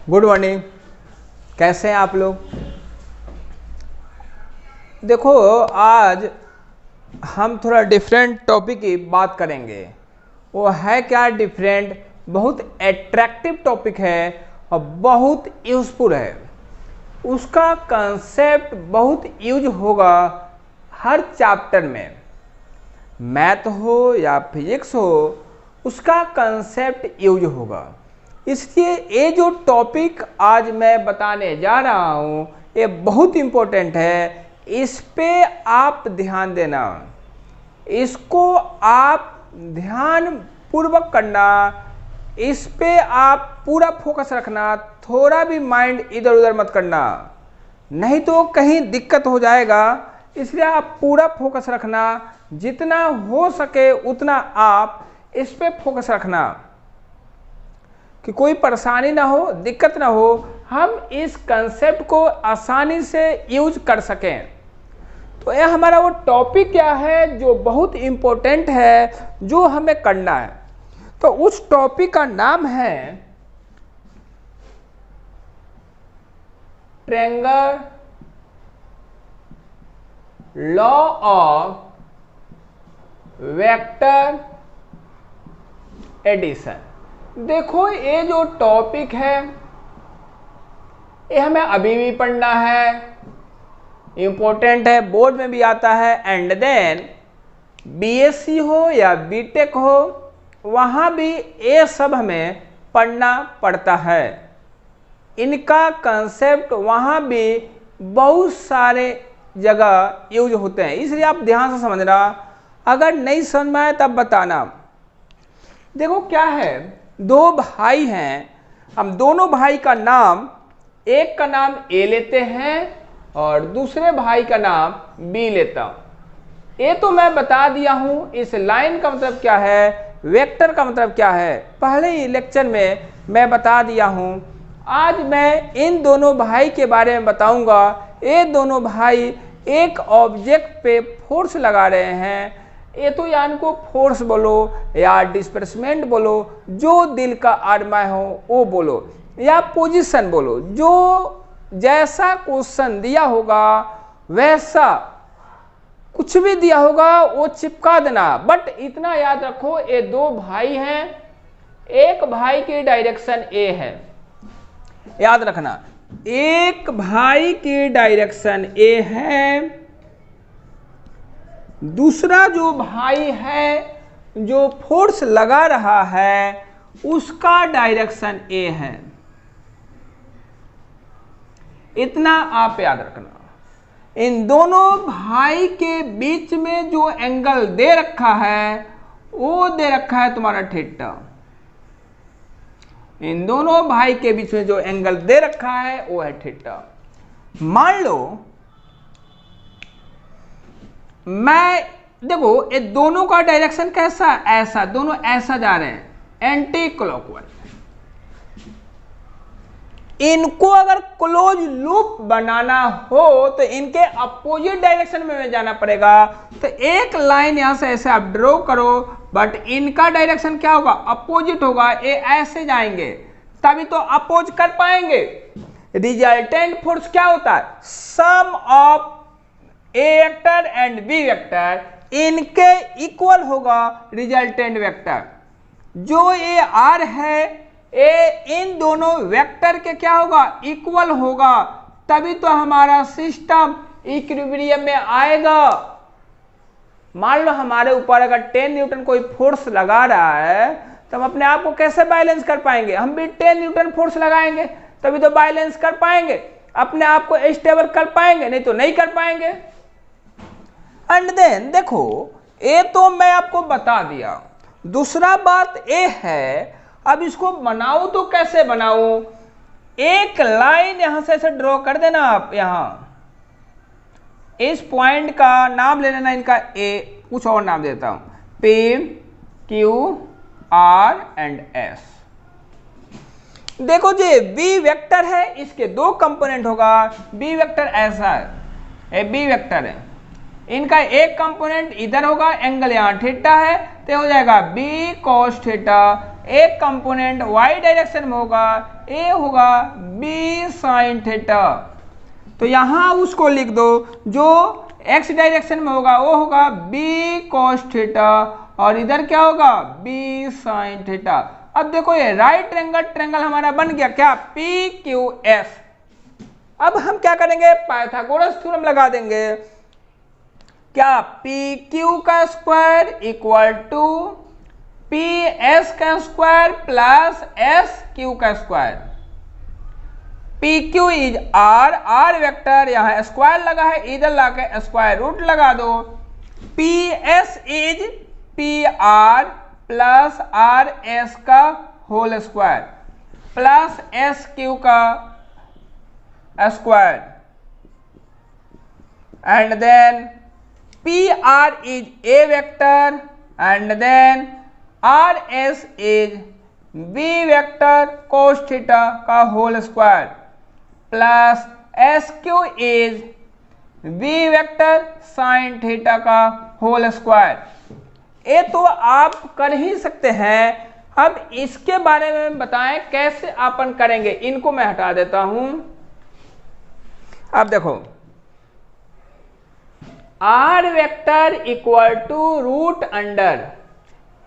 Good morning. कैसे हैं आप लोग? देखो, आज हम थोड़ा डिफरेंट टॉपिक की बात करेंगे। वो है क्या डिफरेंट? बहुत एट्रैक्टिव टॉपिक है और बहुत यूजफुल है। उसका कंसेप्ट बहुत यूज होगा हर चैप्टर में, मैथ हो या फिजिक्स हो, उसका कंसेप्ट यूज होगा। इसलिए ये जो टॉपिक आज मैं बताने जा रहा हूँ ये बहुत इम्पोर्टेंट है। इस पे आप ध्यान देना, इसको आप ध्यान पूर्वक करना, इस पे आप पूरा फोकस रखना, थोड़ा भी माइंड इधर उधर मत करना, नहीं तो कहीं दिक्कत हो जाएगा। इसलिए आप पूरा फोकस रखना, जितना हो सके उतना आप इस पे फोकस रखना कि कोई परेशानी ना हो, दिक्कत ना हो, हम इस कंसेप्ट को आसानी से यूज कर सकें। तो यह हमारा वो टॉपिक क्या है जो बहुत इम्पोर्टेंट है, जो हमें करना है। तो उस टॉपिक का नाम है triangle law of vector addition. देखो, ये जो टॉपिक है ये हमें अभी भी पढ़ना है, इम्पोर्टेंट है, बोर्ड में भी आता है। एंड देन बीएससी हो या बीटेक हो, वहाँ भी ये सब हमें पढ़ना पड़ता है। इनका कंसेप्ट वहाँ भी बहुत सारे जगह यूज होते हैं, इसलिए आप ध्यान से समझना। अगर नहीं समझ में आए तब बताना। देखो क्या है, दो भाई हैं, हम दोनों भाई का नाम, एक का नाम ए लेते हैं और दूसरे भाई का नाम बी लेता हूं। ये तो मैं बता दिया हूं इस लाइन का मतलब क्या है, वेक्टर का मतलब क्या है, पहले ही लेक्चर में मैं बता दिया हूं। आज मैं इन दोनों भाई के बारे में बताऊंगा। ये दोनों भाई एक ऑब्जेक्ट पे फोर्स लगा रहे हैं। ये तो या इनको फोर्स बोलो या डिस्प्लेसमेंट बोलो, जो दिल का आरमाए हो वो बोलो, या पोजीशन बोलो, जो जैसा क्वेश्चन दिया होगा वैसा कुछ भी दिया होगा वो चिपका देना। बट इतना याद रखो, ये दो भाई हैं, एक भाई की डायरेक्शन ए है, याद रखना, एक भाई की डायरेक्शन ए है, दूसरा जो भाई है जो फोर्स लगा रहा है उसका डायरेक्शन ए है। इतना आप याद रखना। इन दोनों भाई के बीच में जो एंगल दे रखा है वो दे रखा है तुम्हारा थीटा। इन दोनों भाई के बीच में जो एंगल दे रखा है वो है थीटा। मान लो मैं, देखो ये दोनों का डायरेक्शन कैसा, ऐसा, दोनों ऐसा जा रहे हैं, एंटी क्लॉकवाइज। इनको अगर क्लोज लूप बनाना हो तो इनके अपोजिट डायरेक्शन में जाना पड़ेगा। तो एक लाइन यहां से ऐसे आप ड्रॉ करो, बट इनका डायरेक्शन क्या होगा, अपोजिट होगा। ये ऐसे जाएंगे तभी तो अपोज कर पाएंगे। रिजल्टेंट फोर्स क्या होता है, sum of a vector and b vector, इनके इक्वल होगा रिजल्टेंट वेक्टर। जो ये आर है ए इन दोनों वेक्टर के क्या होगा, इक्वल होगा, तभी तो हमारा सिस्टम इक्विलिब्रियम में आएगा। मान लो हमारे ऊपर अगर 10 न्यूटन कोई फोर्स लगा रहा है तो हम अपने आप को कैसे बैलेंस कर पाएंगे, हम भी 10 न्यूटन फोर्स लगाएंगे तभी तो बैलेंस कर पाएंगे, अपने आप को स्टेबल कर पाएंगे, नहीं तो नहीं कर पाएंगे। एंड देन देखो, ये तो मैं आपको बता दिया। दूसरा बात ये है, अब इसको बनाऊं तो कैसे बनाऊं, एक लाइन यहां से ऐसे ड्रॉ कर देना आप। यहां इस पॉइंट का नाम ले लेना, इनका ए, कुछ और नाम देता हूं, P Q R and S. देखो जी, बी वेक्टर है, इसके दो कंपोनेंट होगा। बी वेक्टर ऐसा है, ये बी वेक्टर है, इनका एक कंपोनेंट इधर होगा, एंगल यहां थीटा है, तो हो जाएगा बी कॉस थीटा एक कंपोनेंट y डायरेक्शन में होगा, ए होगा b साइन थीटा। तो यहां उसको लिख दो, जो x डायरेक्शन में होगा वो होगा b cos थीटा और इधर क्या होगा b साइन थीटा। अब देखो ये राइट ट्रायंगल हमारा बन गया क्या, PQS। अब हम क्या करेंगे, पाइथागोरस थ्योरम लगा देंगे। क्या PQ का स्क्वायर इक्वल टू PS का स्क्वायर प्लस SQ का square. PQ is R vector, यहाँ स्क्वायर लगा है, इधर लाके स्क्वायर रूट लगा दो। PS is PR plus RS का होल स्क्वायर प्लस SQ का square and then PR is A vector and then RS is B vector cos theta का whole square plus SQ is B vector sin theta का whole square. ये तो आप कर ही सकते हैं। अब इसके बारे में बताएं कैसे अपन करेंगे, इनको मैं हटा देता हूं। अब देखो R vector equal to root under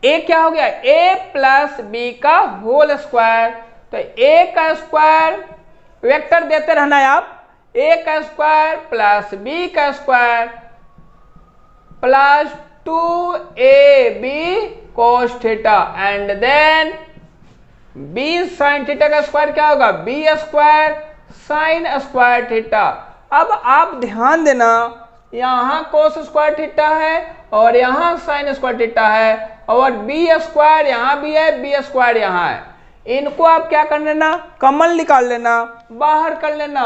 a क्या हो गया, a प्लस बी का होल स्क्वायर। तो a का स्क्वायर वेक्टर देते रहना है आप, a का स्क्वायर प्लस b का square plus 2ab cos theta and then b sin theta का स्क्वायर क्या होगा, b square sine square theta. अब आप ध्यान देना, यहाँ कोस स्क्वायर थीटा है और यहाँ साइन स्क्वायर थीटा है और बी स्क्वायर यहाँ भी है, बी स्क्वायर यहाँ है। इनको आप क्या कर लेना, कॉमन निकाल लेना, बाहर कर लेना।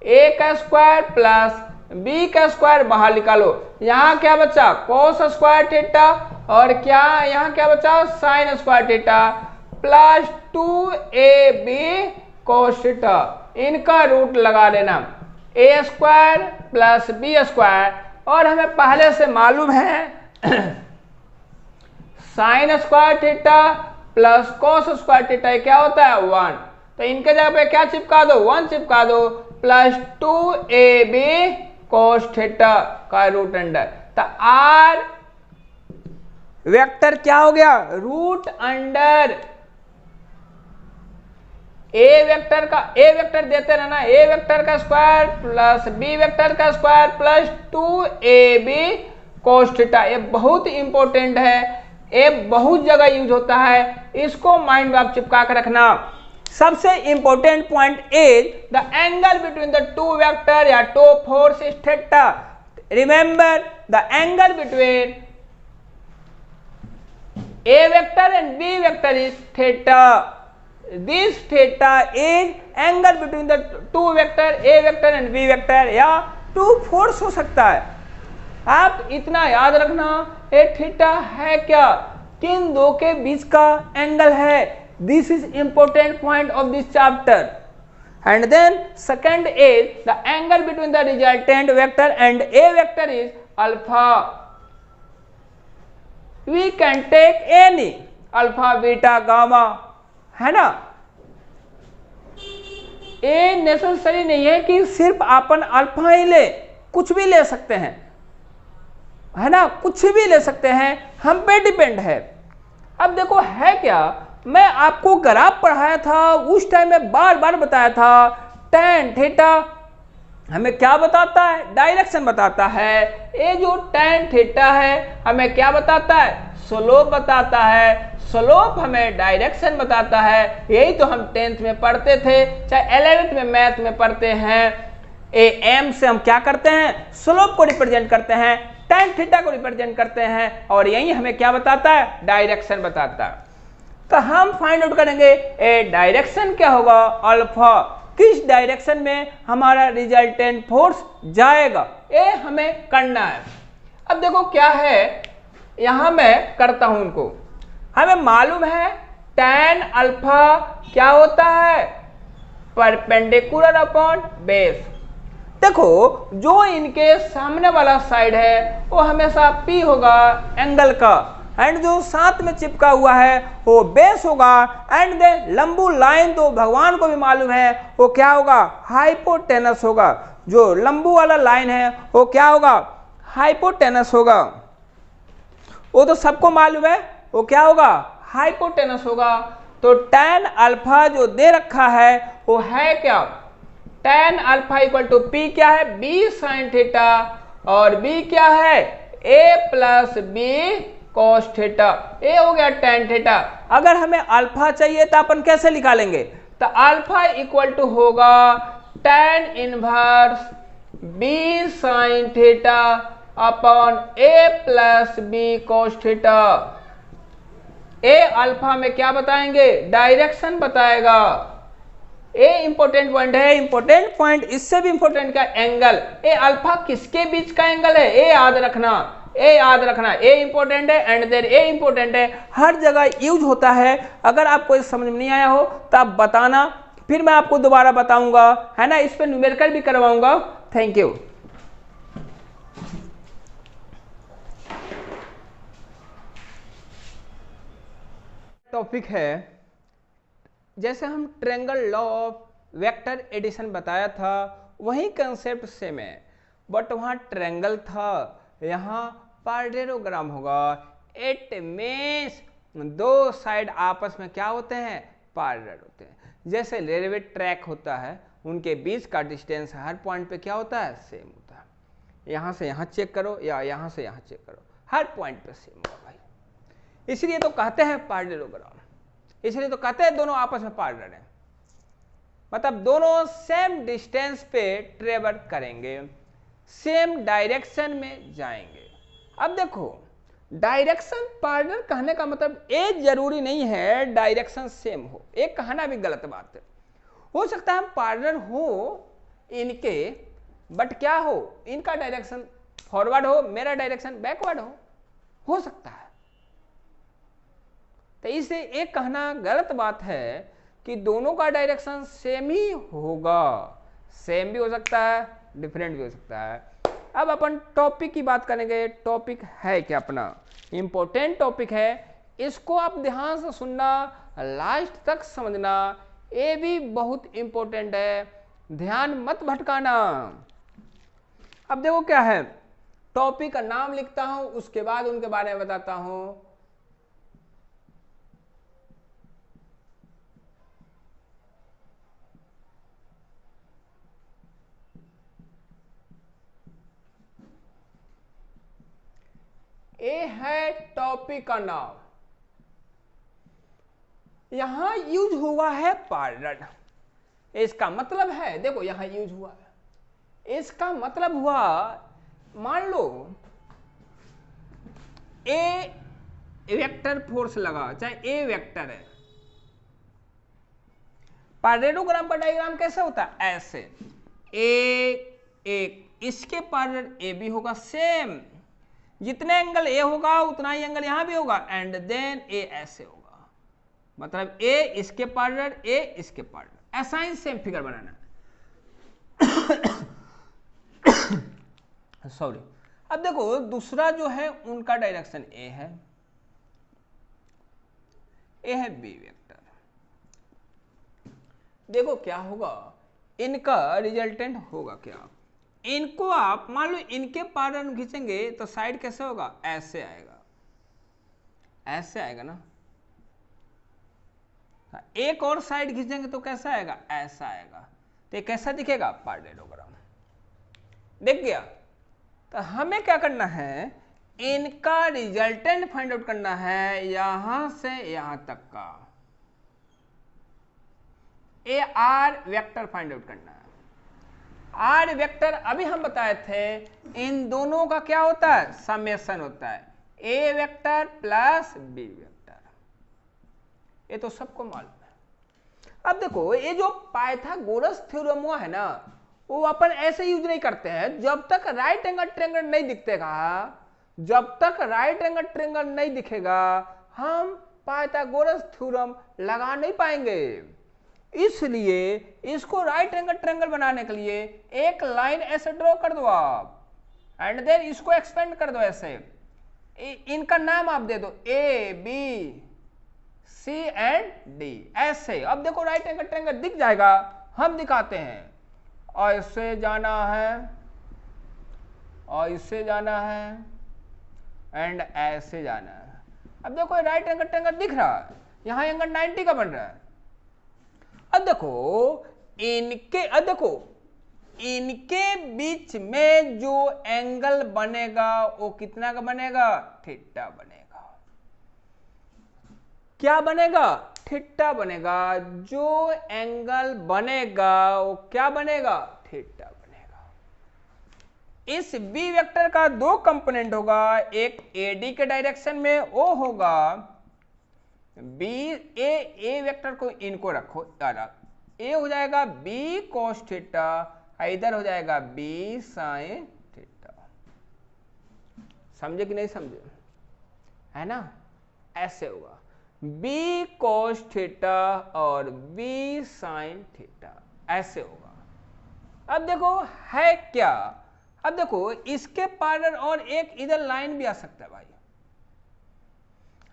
ए का स्क्वायर प्लस बी का स्क्वायर बाहर निकालो, यहाँ क्या बचा कोस स्क्वायर थीटा और क्या यहाँ क्या बचा sign square theta plus 2ab cos theta. इनका रूट लगा लेना, ए स्क्वायर प्लस बी स्क्वायर और हमें पहले से मालूम है sign square theta plus cos square theta क्या होता है 1। तो इनके जगह पे क्या चिपका दो, 1 चिपका दो प्लस 2ab कोस थीटा का रूट अंडर। तो आर वेक्टर क्या हो गया, रूट अंडर ए वेक्टर देते रहना, ए वेक्टर का स्क्वायर प्लस बी वेक्टर का square plus 2ab cos theta. ये बहुत इंपॉर्टेंट है, ये बहुत जगह यूज होता है, इसको माइंड में आप चिपका कर रखना। सबसे important point is the angle between the two vector या two force is theta. Remember the angle between a vector and b vector is theta. This theta is angle between the two vector A vector and B vector या two force हो सकता है। आप इतना याद रखना, ये थीटा है क्या, किन दो के बीच का एंगल है। This is important point of this chapter. And then second is the angle between the resultant vector and A vector is alpha. We can take any alpha, beta, gamma, है ना। ये नेसेसरी नहीं है कि सिर्फ अपन alpha ही ले, कुछ भी ले सकते हैं, है ना, कुछ भी ले सकते हैं, हम पे डिपेंड है। अब देखो है क्या, मैं आपको ग्राफ पढ़ाया था उस टाइम में बार बार बताया था, tan थीटा हमें क्या बताता है, डायरेक्शन बताता है। ये जो tan थीटा है हमें क्या बताता है, स्लोप बताता है। स्लोप हमें डायरेक्शन बताता है। यही तो हम 10th में पढ़ते थे, चाहे 11th में मैथ में पढ़ते हैं। एम से हम क्या करते हैं, स्लोप को रिप्रेजेंट करते हैं, tan थीटा को रिप्रेजेंट करते हैं और यही हमें क्या बताता है, डायरेक्शन बताता है। तो हम फाइंड आउट करेंगे ए डायरेक्शन क्या होगा, अल्फा, किस डायरेक्शन में हमारा रिजल्टेंट फोर्स जाएगा, ये हमें करना है। अब देखो क्या है, यहां मैं करता हूं उनको, हमें मालूम है tan अल्फा क्या होता है, परपेंडिकुलर अपॉन बेस। देखो जो इनके सामने वाला साइड है वो हमेशा P होगा एंगल का, एंड जो साथ में चिपका हुआ है वो बेस होगा, एंड देन लंबू लाइन तो भगवान को भी मालूम है वो क्या होगा, हाइपोटेनस होगा। जो लंबू वाला लाइन है वो क्या होगा, हाइपोटेनस होगा। वो तो सबको मालूम है वो क्या होगा, हाइपोटेनस होगा। तो tan अल्फा जो दे रखा है वो है क्या, tan alpha equal to p क्या है, बी साइन थीटा, और बी क्या है, a plus B cos theta. ए हो गया tan थीटा। अगर हमें अल्फा चाहिए तो अपन कैसे निकालेंगे, तो अल्फा इक्वल टू होगा tan inverse B sine theta upon a plus B cos theta. ए अल्फा में क्या बताएंगे, डायरेक्शन बताएगा। ए इंपॉर्टेंट पॉइंट है, इंपॉर्टेंट पॉइंट इससे भी इंपॉर्टेंट का एंगल। ए अल्फा किसके बीच का एंगल है, ए याद रखना, ए याद रखना। ए इंपॉर्टेंट है एंड देन ए इंपॉर्टेंट है, हर जगह यूज होता है। अगर आपको समझ में नहीं आया हो तो आप बताना, फिर मैं आपको दोबारा बताऊंगा, है ना। इस पर न्यूमेरिकल भी करवाऊंगा। Thank you. टॉपिक है, जैसे हम triangle law of vector addition बताया था वही कंसेप्ट सेम है, बट वहां ट्रायंगल था, यहाँ पैरेललोग्राम होगा। इट मींस दो साइड आपस में क्या होते हैं, पैरेलल होते हैं। जैसे रेलवे ट्रैक होता है, उनके बीच का डिस्टेंस हर पॉइंट पे क्या होता है, सेम होता है। यहाँ से यहाँ चेक करो या यहाँ से यहाँ चेक करो, हर पॉइंट पे सेम होगा भाई। इसलिए तो कहते हैं पैरेललोग्राम, इसलिए तो कहते हैं दोनों आपस में पैरेलल हैं, मतलब दोनों सेम डिस्टेंस पे ट्रेवल करेंगे, सेम डायरेक्शन में जाएंगे। अब देखो डायरेक्शन पैरेलल कहने का मतलब ये जरूरी नहीं है डायरेक्शन सेम हो, एक कहना भी गलत बात है। हो सकता है हम पैरेलल हो इनके, बट क्या हो, इनका डायरेक्शन फॉरवर्ड हो, मेरा डायरेक्शन बैकवर्ड हो सकता है। तो इसे एक कहना गलत बात है कि दोनों का डायरेक्शन सेम ही होगा। सेम भी हो सकता है, डिफरेंट भी हो सकता है। अब अपन टॉपिक की बात करेंगे। टॉपिक है क्या अपना, इंपॉर्टेंट टॉपिक है, इसको आप ध्यान से सुनना, लास्ट तक समझना, ये भी बहुत इंपॉर्टेंट है, ध्यान मत भटकाना। अब देखो क्या है, टॉपिक का नाम लिखता हूं, उसके बाद उनके बारे में बताता हूं। ये है टॉपिक का नाम, यहां यूज हुआ है पैरेलल। इसका मतलब है, देखो यहां यूज हुआ है, इसका मतलब हुआ, मान लो ए वेक्टर फोर्स लगा, चाहे ए वेक्टर है। पैरेललोग्राम का डायग्राम कैसे होता है, ऐसे एक इसके पैरेलल ए भी होगा सेम, जितने एंगल ए होगा उतना ही एंगल यहां भी होगा, एंड देन ए ऐसे होगा, मतलब ए इसके पैरेलल, ए इसके पैरेलल, ऐसा ही सेम फिगर बनाना सॉरी। अब देखो दूसरा जो है उनका डायरेक्शन ए है, ए है बी वेक्टर। देखो क्या होगा, इनका रिजल्टेंट होगा क्या, इनको आप मान लो इनके पैरेलल खींचेंगे तो साइड कैसे होगा, ऐसे आएगा, ऐसे आएगा ना। एक और साइड खींचेंगे तो कैसा आएगा, ऐसा आएगा। तो ये कैसा दिखेगा, पैरेललोग्राम। देख गया। तो हमें क्या करना है, इनका रिजल्टेंट फाइंड आउट करना है, यहां से यहां तक का A R vector find out करना है। आर वेक्टर अभी हम बताए थे, इन दोनों का क्या होता है, समेशन होता है, ए वेक्टर प्लस बी वेक्टर, ये तो सबको मालूम है। अब देखो ये जो पाइथागोरस थ्योरम हुआ है ना, वो अपन ऐसे यूज नहीं करते हैं, जब तक राइट एंगल ट्रायंगल नहीं दिखेगा, जब तक राइट एंगल ट्रायंगल नहीं दिखेगा हम पाइथागोरस थ्योरम लगा नहीं पाएंगे। इसलिए इसको राइट एंगल ट्रायंगल बनाने के लिए एक लाइन ऐसे ड्रॉ कर दो आप, एंड देन इसको एक्सपेंड कर दो ऐसे, इनका नाम आप दे दो A B C and D, ऐसे। अब देखो राइट एंगल ट्रायंगल दिख जाएगा, हम दिखाते हैं। ऐसे जाना है, ऐसे जाना है एंड ऐसे जाना है। अब देखो राइट एंगल ट्रायंगल दिख रहा है, यहां एंगल 90 का बन रहा है। अब देखो इनके बीच में जो एंगल बनेगा वो कितना का बनेगा, थीटा बनेगा। क्या बनेगा, थीटा बनेगा। जो एंगल बनेगा वो क्या बनेगा, थीटा बनेगा। इस बी वेक्टर का दो कंपोनेंट होगा, एक एडी के डायरेक्शन में वो होगा बी ए वेक्टर को इनको रखो, ए हो जाएगा बी कॉस थीटा, इधर हो जाएगा बी साइन थीटा। समझे कि नहीं समझे, है ना। ऐसे होगा बी कॉस थीटा और बी साइन थीटा, ऐसे होगा। अब देखो है क्या, अब देखो इसके पैरेलल और एक इधर लाइन भी आ सकता है भाई।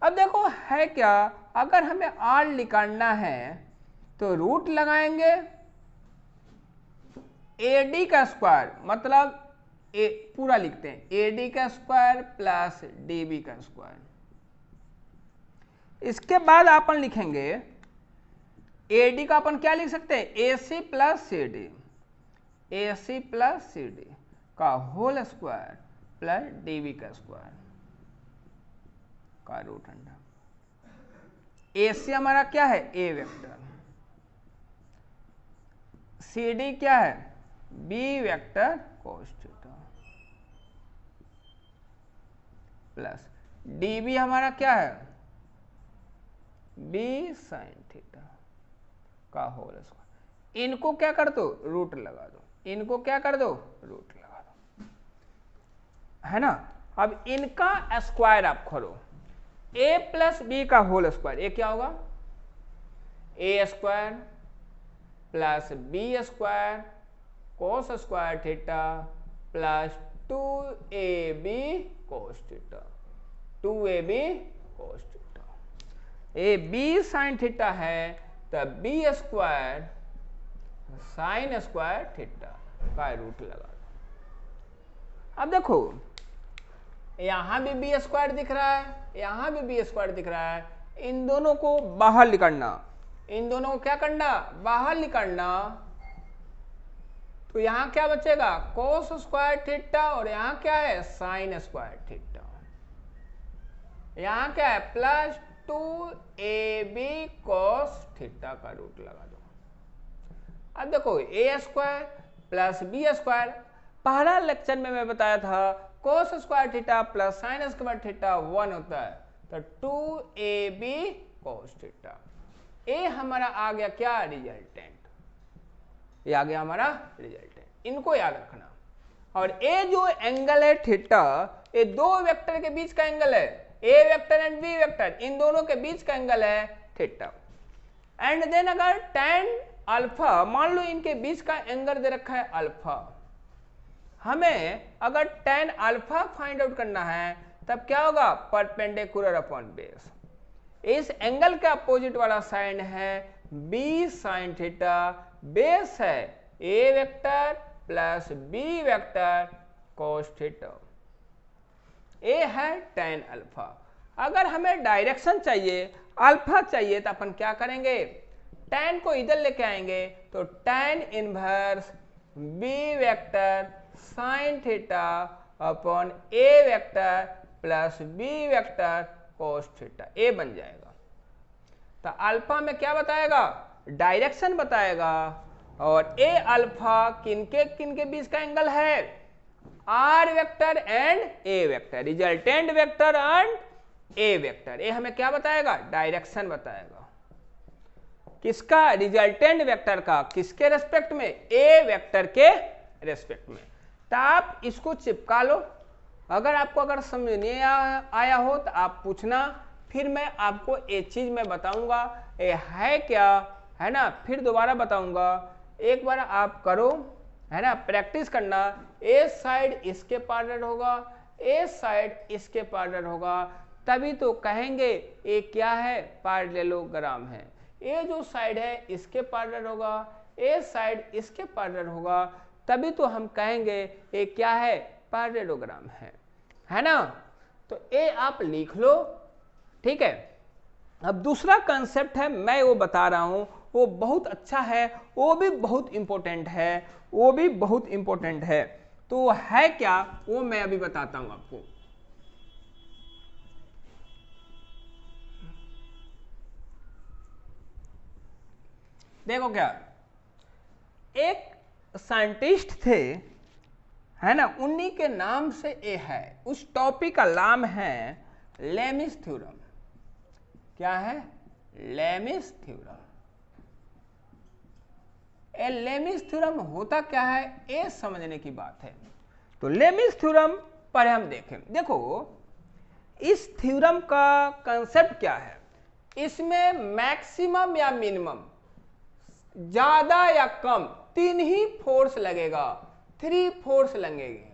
अब देखो है क्या, अगर हमें आर निकालना है तो रूट लगाएंगे एडी का स्क्वायर, मतलब पूरा लिखते हैं एडी का स्क्वायर प्लस डीबी का स्क्वायर। इसके बाद अपन लिखेंगे एडी का अपन क्या लिख सकते हैं, AC plus C D, AC plus C D का होल स्क्वायर प्लस डीबी का स्क्वायर का रूट अंडर। एसी हमारा क्या है, ए वेक्टर, सी डी क्या है, B vector cos theta, plus DB हमारा क्या है, बी साइन थीटा का होल स्क्वायर। इनको क्या कर दो, रूट लगा दो, इनको क्या कर दो, रूट लगा दो, है ना। अब इनका स्क्वायर आप करो, ए प्लस बी का होल स्क्वायर, ये क्या होगा, a square plus b square cos square theta plus 2ab cos theta, 2ab cos theta. A b sine theta है तो b square sine square theta का रूट लगा दो। अब देखो यहां भी बी स्क्वायर दिख रहा है, यहां भी बी स्क्वायर दिख रहा है, इन दोनों को बाहर निकालना, इन दोनों को क्या करना, बाहर निकालना। तो यहां क्या बचेगा, कोस स्क्वायर थीटा, और यहां क्या है, साइन स्क्वायर थीटा। यहां क्या है, प्लस 2ab कोस थीटा का रूट लगा दो। अब देखो ए स्क्वायर प्लस बी स्क्वायर, पहला लेक्चर में मैं बताया था कोस square theta plus sign square theta 1 होता है, तो 2ab कोस थीटा। ए हमारा आ गया क्या, रिजल्टेंट, ये आ गया हमारा रिजल्टेंट, इनको याद रखना। और ए जो एंगल है थीटा, ये दो वेक्टर के बीच का एंगल है, ए वेक्टर एंड बी वेक्टर, इन दोनों के बीच का एंगल है थीटा। एंड देन अगर tan अल्फा, मान लो इनके बीच का एंगल दे रखा है अल्फा, हमें अगर tan अल्फा फाइंड आउट करना है तब क्या होगा, परपेंडिकुलर अपॉन बेस। इस एंगल का अपोजिट वाला साइन है बी साइन थीटा, बेस है ए vector plus b vector cos theta, ए है tan अल्फा। अगर हमें डायरेक्शन चाहिए, अल्फा चाहिए, तो अपन क्या करेंगे, tan को इधर लेके आएंगे, तो tan inverse b vector sine theta upon a vector plus b vector cos theta, ए बन जाएगा। तो अल्फा में क्या बताएगा, डायरेक्शन बताएगा, और ए अल्फा किनके किनके बीच का एंगल है, R vector and a vector, resultant vector and a vector. ए हमें क्या बताएगा, डायरेक्शन बताएगा, किसका, रिजल्टेंट वेक्टर का, किसके रेस्पेक्ट में, ए वेक्टर के रेस्पेक्ट में। तो आप इसको चिपका लो, अगर समझ नहीं आया हो तो आप पूछना, फिर मैं आपको एक चीज मैं बताऊंगा ये है क्या, है ना, फिर दोबारा बताऊंगा, एक बार आप करो, है ना, प्रैक्टिस करना। ए साइड इसके पैरेलल होगा, ए साइड इसके पैरेलल होगा, तभी तो कहेंगे ये क्या है, पैरेललोग्राम है। ये जो साइड है इसके पैरेलल होगा, ए साइड इसके पैरेलल होगा, तभी तो हम कहेंगे ये क्या है, पैरेललोग्राम है ना। तो ये आप लिख लो, ठीक है। अब दूसरा कंसेप्ट है, मैं वो बता रहा हूं, वो बहुत अच्छा है, वो भी बहुत इंपॉर्टेंट है, वो भी बहुत इंपॉर्टेंट है। तो है क्या, वो मैं अभी बताता हूं आपको। देखो क्या, एक साइंटिस्ट थे, है ना, उन्हीं के नाम से ये है, उस टॉपिक का नाम है लेमिस थ्योरम। क्या है, लेमिस थ्योरम। ये लेमिस थ्योरम होता क्या है, ये समझने की बात है। तो लेमिस थ्योरम पर हम देखें, देखो इस थ्योरम का कंसेप्ट क्या है, इसमें मैक्सिमम या मिनिमम, ज्यादा या कम, तीन ही फोर्स लगेगा, 3 फोर्स लगेंगे।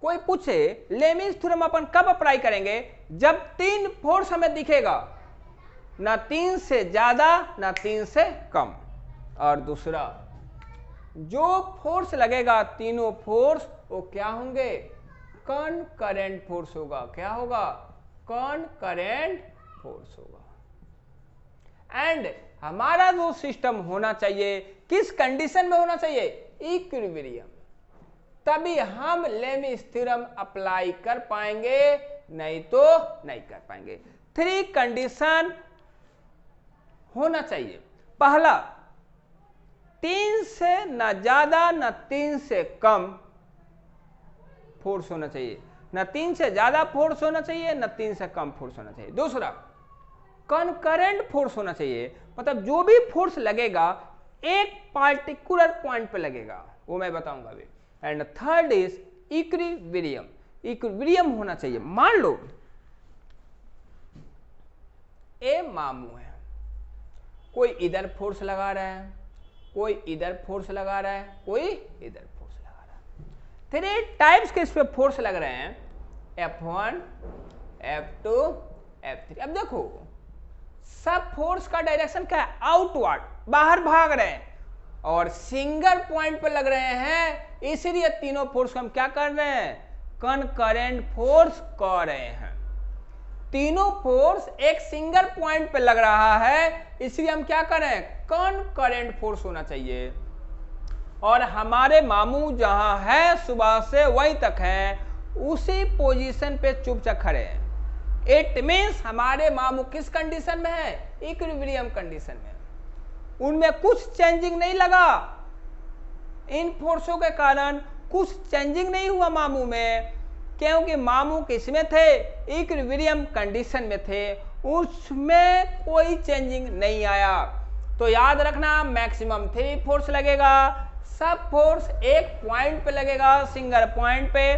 कोई पूछे लेमिस थ्योरम अपन कब अप्लाई करेंगे, जब 3 फोर्स हमें दिखेगा, ना 3 से ज्यादा ना 3 से कम। और दूसरा, जो फोर्स लगेगा तीनों फोर्स वो क्या होंगे, कॉनकरेंट फोर्स होगा। क्या होगा, कॉनकरेंट फोर्स होगा। एंड हमारा जो सिस्टम होना चाहिए, किस कंडीशन में होना चाहिए, इक्विलिब्रियम, तभी हम लेमिस थ्योरम अप्लाई कर पाएंगे, नहीं तो नहीं कर पाएंगे। 3 कंडीशन होना चाहिए। पहला, 3 से न ज्यादा न 3 से कम फोर्स होना चाहिए, न 3 से ज्यादा फोर्स होना चाहिए, न 3 से कम फोर्स होना चाहिए। दूसरा, कॉनकरेंट फोर्स होना चाहिए, मतलब जो भी फोर्स लगेगा एक पार्टिकुलर पॉइंट पे लगेगा, वो मैं बताऊंगा अभी। And third is equilibrium, equilibrium होना चाहिए। मान लो ए मामू है, कोई इधर फोर्स लगा रहा है, कोई इधर फोर्स लगा रहा है, कोई इधर फोर्स लगा रहा है। 3 टाइप्स के इस पे फोर्स लग रहे हैं, F1, F2, F3। अब देखो सब फोर्स का डायरेक्शन क्या है, आउटवर्ड, बाहर भाग रहे हैं, और सिंगल पॉइंट पे लग रहे हैं, इसलिए तीनों फोर्स को हम क्या कर रहे हैं, कॉनकरेंट फोर्स कर रहे हैं। तीनों फोर्स एक सिंगल पॉइंट पे लग रहा है, इसलिए हम क्या कर रहे हैं, कॉनकरेंट फोर्स होना चाहिए। और हमारे मामू जहां है सुबह से वहीं तक है, उसी पोजीशन पे चुपचाप खड़े हैं। इट मीन्स हमारे मामू किस कंडीशन में है, इक्विलिब्रियम कंडीशन में। उनमें कुछ चेंजिंग नहीं लगा, इन फोर्सों के कारण कुछ चेंजिंग नहीं हुआ मामू में, क्योंकि मामू किस में थे, इक्विलिब्रियम कंडीशन में थे, उसमें कोई चेंजिंग नहीं आया। तो याद रखना, मैक्सिमम 3 फोर्स लगेगा, सब फोर्स एक पॉइंट पे लगेगा, सिंगल पॉइंट पे,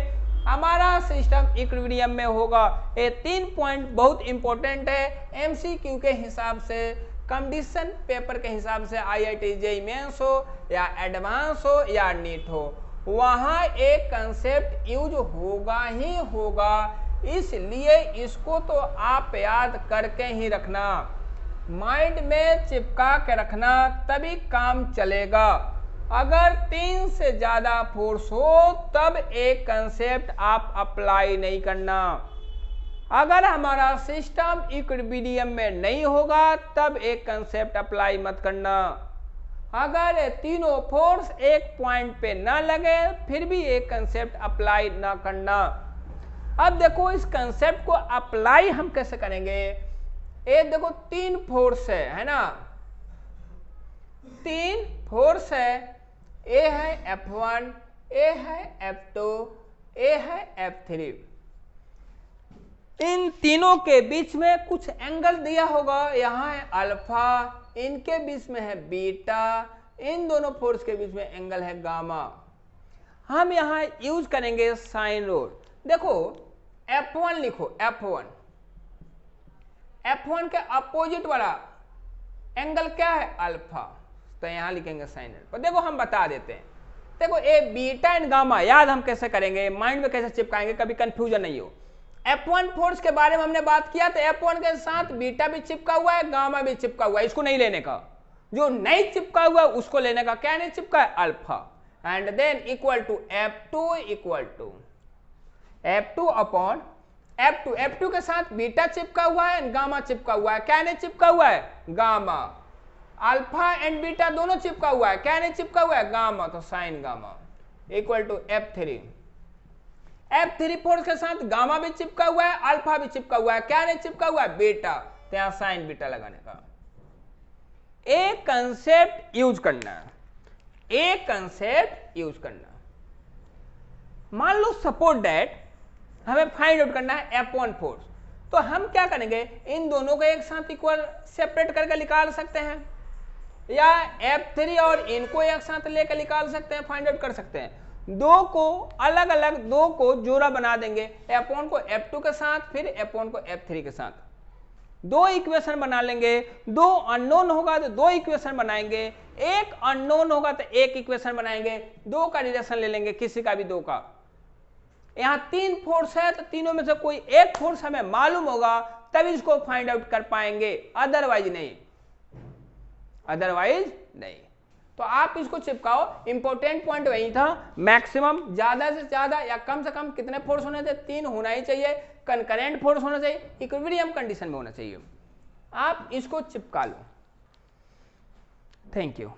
हमारा सिस्टम इक्विलिब्रियम में होगा। ये 3 पॉइंट बहुत इंपॉर्टेंट है, एमसीक्यू के हिसाब से, कंडीशन पेपर के हिसाब से, IIT JEE मेंस हो या एडवांस हो या नीट हो, वहां एक कंसेप्ट यूज होगा ही होगा, इसलिए इसको तो आप याद करके ही रखना, माइंड में चिपका के रखना, तभी काम चलेगा। अगर 3 से ज्यादा फोर्स हो तब एक कंसेप्ट आप अप्लाई नहीं करना, अगर हमारा सिस्टम इक्विलिब्रियम में नहीं होगा तब एक कंसेप्ट अप्लाई मत करना। अगर तीनों फोर्स एक पॉइंट पे ना लगे फिर भी एक कंसेप्ट अप्लाई ना करना। अब देखो इस कंसेप्ट को अप्लाई हम कैसे करेंगे, ये देखो 3 फोर्स है ना, 3 फोर्स है, ए है F1, ए है F2, ए है F3। इन तीनों के बीच में कुछ एंगल दिया होगा, यहाँ है अल्फा, इनके बीच में है बीटा, इन दोनों फोर्स के बीच में एंगल है गामा। हम यहाँ यूज करेंगे साइन रूल। देखो F1 लिखो, F1 के अपोजिट वाला एंगल क्या है, अल्फा, तो यहां लिखेंगे साइन रूल। देखो हम बता देते हैं, देखो ए बीटा एंड गामा याद हम कैसे करेंगे, माइंड में कैसे चिपकाएंगे, कभी कंफ्यूजन नहीं हो। F1 फोर्स के बारे में हमने बात किया, तो F1 के साथ बीटा भी चिपका हुआ है, गामा भी चिपका हुआ है, इसको नहीं लेने का। जो नहीं चिपका हुआ है उसको लेने का। क्या नहीं चिपका है? Alpha. And then equal to F2 upon F2 के साथ बीटा चिपका हुआ है एंड गामा चिपका हुआ है। क्या नहीं चिपका हुआ है? गामा। अल्फा एंड बीटा दोनों चिपका हुआ है, क्या नहीं चिपका हुआ है? गामा, तो sine gamma equal to F3 force के साथ गामा भी चिपका हुआ है, अल्फा भी चिपका हुआ है, क्या नहीं चिपका हुआ है? बीटा, तो यहां साइन बीटा लगाने का। एक कंसेप्ट यूज करना, मान लो सपोज दैट हमें फाइंड आउट करना है F1 फोर्स, तो हम क्या करेंगे, इन दोनों को एक साथ इक्वल सेपरेट करके निकाल सकते हैं, या F3 और इनको एक साथ लेकर निकाल सकते हैं, फाइंड आउट कर सकते हैं। दो को अलग अलग, दो को जोड़ा बना देंगे, F1 को F2 के साथ, फिर F1 को F3 के साथ, दो इक्वेशन बना लेंगे। दो अननोन होगा तो दो इक्वेशन बनाएंगे, एक अननोन होगा तो एक इक्वेशन बनाएंगे, दो का रिलेशन ले लेंगे, किसी का भी दो का। यहां तीन फोर्स है तो तीनों में से कोई एक फोर्स हमें मालूम होगा तभी इसको फाइंड आउट कर पाएंगे, अदरवाइज नहीं। तो आप इसको चिपकाओ। इंपॉर्टेंट पॉइंट वही था, मैक्सिमम ज्यादा से ज्यादा या कम से कम कितने फोर्स होने थे? 3 होना ही चाहिए। कंकरेंट फोर्स होना चाहिए, इक्विलिब्रियम कंडीशन में होना चाहिए। आप इसको चिपका लो। Thank you.